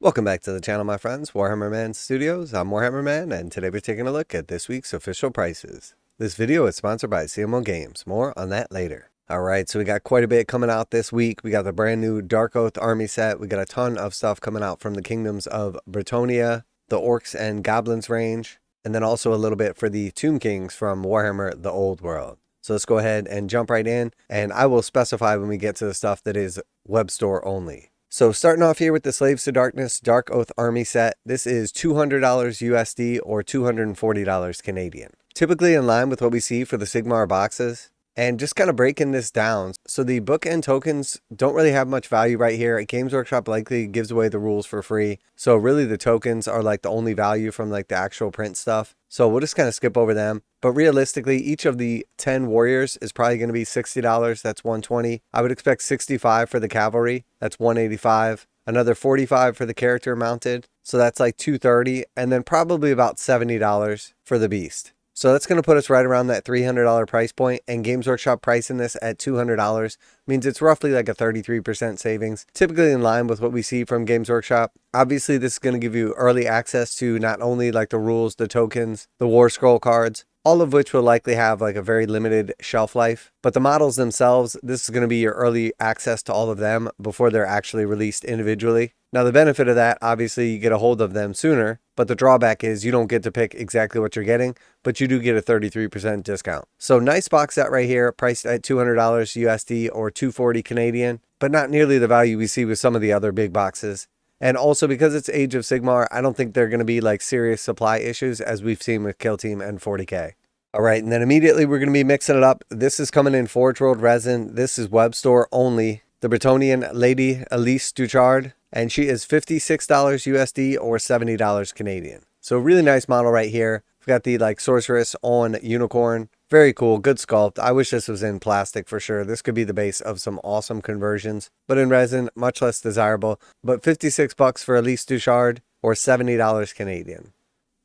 Welcome back to the channel, my friends. Warhammer Man Studios. I'm Warhammer Man, and today we're taking a look at this week's official prices. This video is sponsored by CMO Games. More on that later. Alright, so we got quite a bit coming out this week. We got the brand new Darkoath army set. We got a ton of stuff coming out from the kingdoms of Bretonnia, the Orcs and Goblins range, and then also a little bit for the Tomb Kings from Warhammer the Old World. So let's go ahead and jump right in, and I will specify when we get to the stuff that is web store only. So starting off here with the Slaves to Darkness Darkoath army set, this is $200 USD or $240 Canadian. Typically in line with what we see for the Sigmar boxes. And just kind of breaking this down, so the bookend tokens don't really have much value right here. Games Workshop likely gives away the rules for free. So really the tokens are like the only value from like the actual print stuff. So we'll just kind of skip over them. But realistically, each of the 10 warriors is probably going to be $60. That's $120. I would expect $65 for the cavalry. That's $185. Another $45 for the character mounted. So that's like $230. And then probably about $70 for the beast. So that's going to put us right around that $300 price point, and Games Workshop pricing this at $200 means it's roughly like a 33% savings, typically in line with what we see from Games Workshop. Obviously, this is going to give you early access to not only like the rules, the tokens, the War Scroll cards, all of which will likely have like a very limited shelf life. But the models themselves, this is going to be your early access to all of them before they're actually released individually. Now, the benefit of that, obviously, you get a hold of them sooner, but the drawback is you don't get to pick exactly what you're getting, but you do get a 33% discount. So nice box set right here, priced at $200 USD or $240 Canadian, but not nearly the value we see with some of the other big boxes. And also because it's Age of Sigmar, I don't think they're going to be like serious supply issues as we've seen with Kill Team and 40K. All right, and then immediately we're going to be mixing it up. This is coming in forgeworld resin. This is web store only. The Bretonnian lady, Élisse Duchaard, and she is $56 USD or $70 Canadian. So really nice model right here. We've got the like sorceress on unicorn. Very cool, good sculpt. I wish this was in plastic for sure. This could be the base of some awesome conversions, but in resin, much less desirable. But 56 bucks for Élisse Duchaard or $70 Canadian.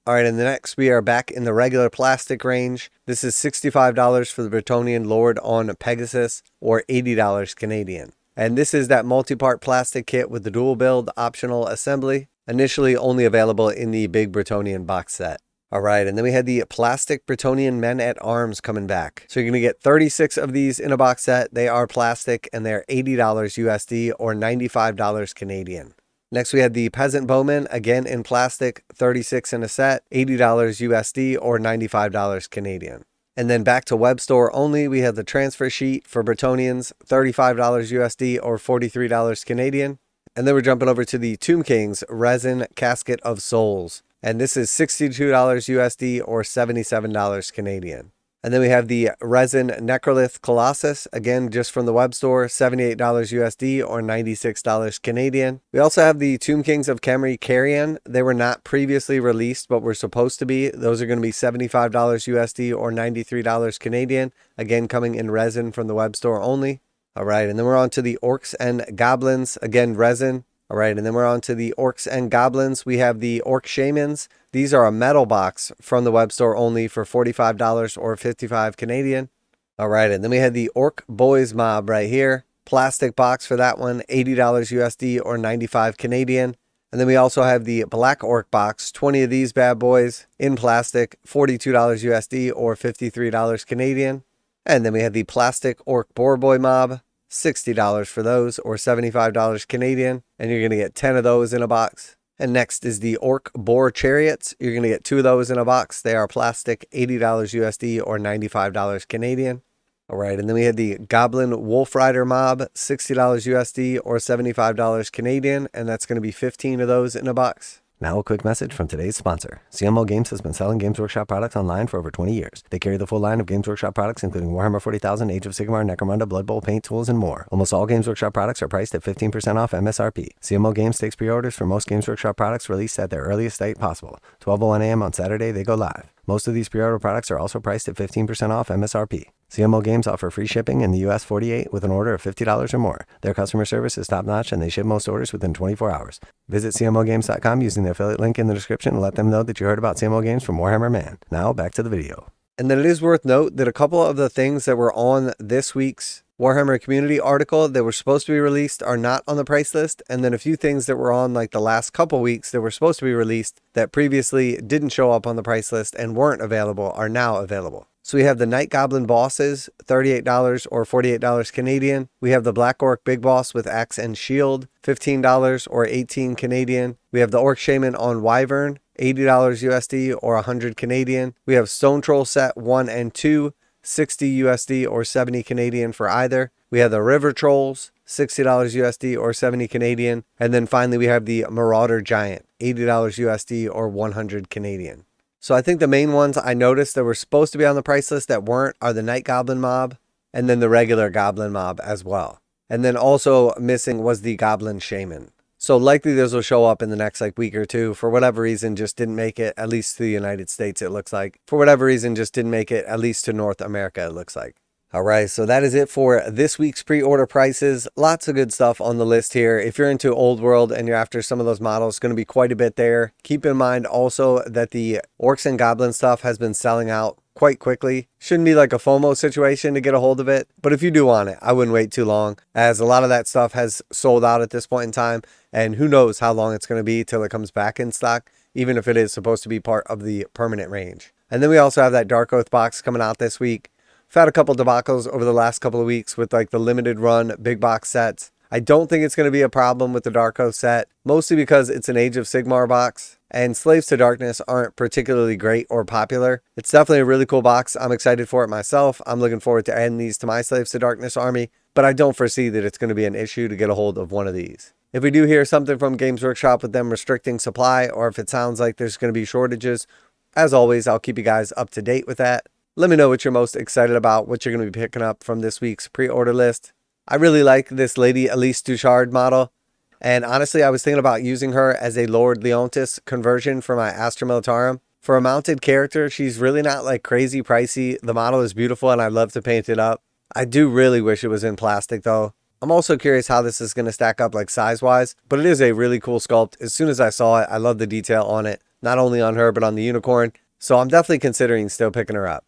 All right, and the next we are back in the regular plastic range. This is $65 for the Bretonnian Lord on Pegasus or $80 Canadian. And this is that multi-part plastic kit with the dual build optional assembly, initially only available in the big Bretonnian box set. All right, and then we had the plastic Bretonnian men at arms coming back. So you're going to get 36 of these in a box set. They are plastic and they're $80 USD or $95 Canadian. Next we had the Peasant Bowmen, again in plastic, 36 in a set, $80 USD or $95 Canadian. And then back to web store only, we have the transfer sheet for Bretonnians, $35 USD or $43 Canadian. And then we're jumping over to the Tomb Kings resin Casket of Souls. And this is $62 USD or $77 Canadian. And then we have the resin Necrolith Colossus, again just from the web store, $78 USD or $96 Canadian. We also have the Tomb Kings of Khemri Carrion. They were not previously released, but were supposed to be. Those are going to be $75 USD or $93 Canadian, again coming in resin from the web store only. All right, and then we're on to the Orcs and Goblins, again resin. All right, and then we're on to the Orcs and Goblins. We have the Orc Shamans. These are a metal box from the web store only for $45 or $55 Canadian. All right, and then we had the Orc Boar Mob right here. Plastic box for that one, $80 USD or $95 Canadian. And then we also have the Black Orc box, 20 of these bad boys in plastic, $42 USD or $53 Canadian. And then we have the plastic Orc Boar Mob. $60 for those or $75 Canadian, and you're going to get 10 of those in a box. And next is the Orc Boar Chariots. You're going to get 2 of those in a box. They are plastic, $80 USD or $95 Canadian. All right, and then we had the Goblin Wolf Rider Mob, $60 USD or $75 Canadian, and that's going to be 15 of those in a box. Now a quick message from today's sponsor. CMO Games has been selling Games Workshop products online for over 20 years. They carry the full line of Games Workshop products, including Warhammer 40,000, Age of Sigmar, necromunda, Blood Bowl, paint tools, and more. Almost all Games Workshop products are priced at 15% off MSRP. CMO Games takes pre-orders for most Games Workshop products released at their earliest date possible. 12:01 a.m. on Saturday, they go live. Most of these pre-order products are also priced at 15% off MSRP. CMO Games offer free shipping in the US 48 with an order of $50 or more. Their customer service is top-notch and they ship most orders within 24 hours. Visit CMOGames.com using the affiliate link in the description and let them know that you heard about CMO Games from Warhammer Man. Now back to the video. And then it is worth note that a couple of the things that were on this week's Warhammer community article that were supposed to be released are not on the price list, and then a few things that were on like the last couple weeks that were supposed to be released that previously didn't show up on the price list and weren't available are now available. So we have the Night Goblin bosses, $38 or $48 Canadian. We have the Black Orc Big Boss with Axe and Shield, $15 or $18 Canadian. We have the Orc Shaman on Wyvern, $80 USD or $100 Canadian. We have Stone Troll set 1 and 2, $60 USD or $70 Canadian for either. We have the River Trolls, $60 USD or $70 Canadian. And then finally we have the Marauder Giant, $80 USD or $100 Canadian. So I think the main ones I noticed that were supposed to be on the price list that weren't are the Night Goblin Mob and then the regular Goblin Mob as well. And then also missing was the Goblin Shaman. So likely those will show up in the next like week or two. For whatever reason, just didn't make it, at least to the United States, it looks like. For whatever reason, just didn't make it, at least to North America, it looks like. All right, so that is it for this week's pre-order prices. Lots of good stuff on the list here. If you're into Old World and you're after some of those models, it's going to be quite a bit there. Keep in mind also that the Orcs and Goblin stuff has been selling out quite quickly. Shouldn't be like a FOMO situation to get a hold of it, but if you do want it, I wouldn't wait too long, as a lot of that stuff has sold out at this point in time, and who knows how long it's going to be till it comes back in stock, even if it is supposed to be part of the permanent range. And then we also have that Darkoath box coming out this week. We've had a couple debacles over the last couple of weeks with like the limited run big box sets. I don't think it's going to be a problem with the Darkoath set, mostly because it's an Age of Sigmar box, and Slaves to Darkness aren't particularly great or popular. It's definitely a really cool box. I'm excited for it myself. I'm looking forward to adding these to my Slaves to Darkness army, but I don't foresee that it's going to be an issue to get a hold of one of these. If we do hear something from Games Workshop with them restricting supply, or if it sounds like there's going to be shortages, as always, I'll keep you guys up to date with that. Let me know what you're most excited about, what you're going to be picking up from this week's pre-order list. I really like this Lady Élisse Duchaard model, and honestly I was thinking about using her as a Lord Leontis conversion for my Astra Militarum. For a mounted character, she's really not like crazy pricey. The model is beautiful and I'd love to paint it up. I do really wish it was in plastic though. I'm also curious how this is going to stack up like size wise, but it is a really cool sculpt. As soon as I saw it, I love the detail on it, not only on her but on the unicorn, so I'm definitely considering still picking her up.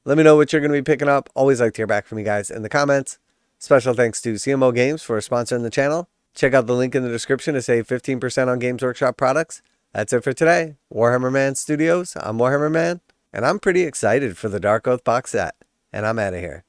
Let me know what you're going to be picking up. Always like to hear back from you guys in the comments. Special thanks to CMO Games for sponsoring the channel. Check out the link in the description to save 15% on Games Workshop products. That's it for today. Warhammer Man Studios, I'm Warhammer Man, and I'm pretty excited for the Darkoath box set. And I'm out of here.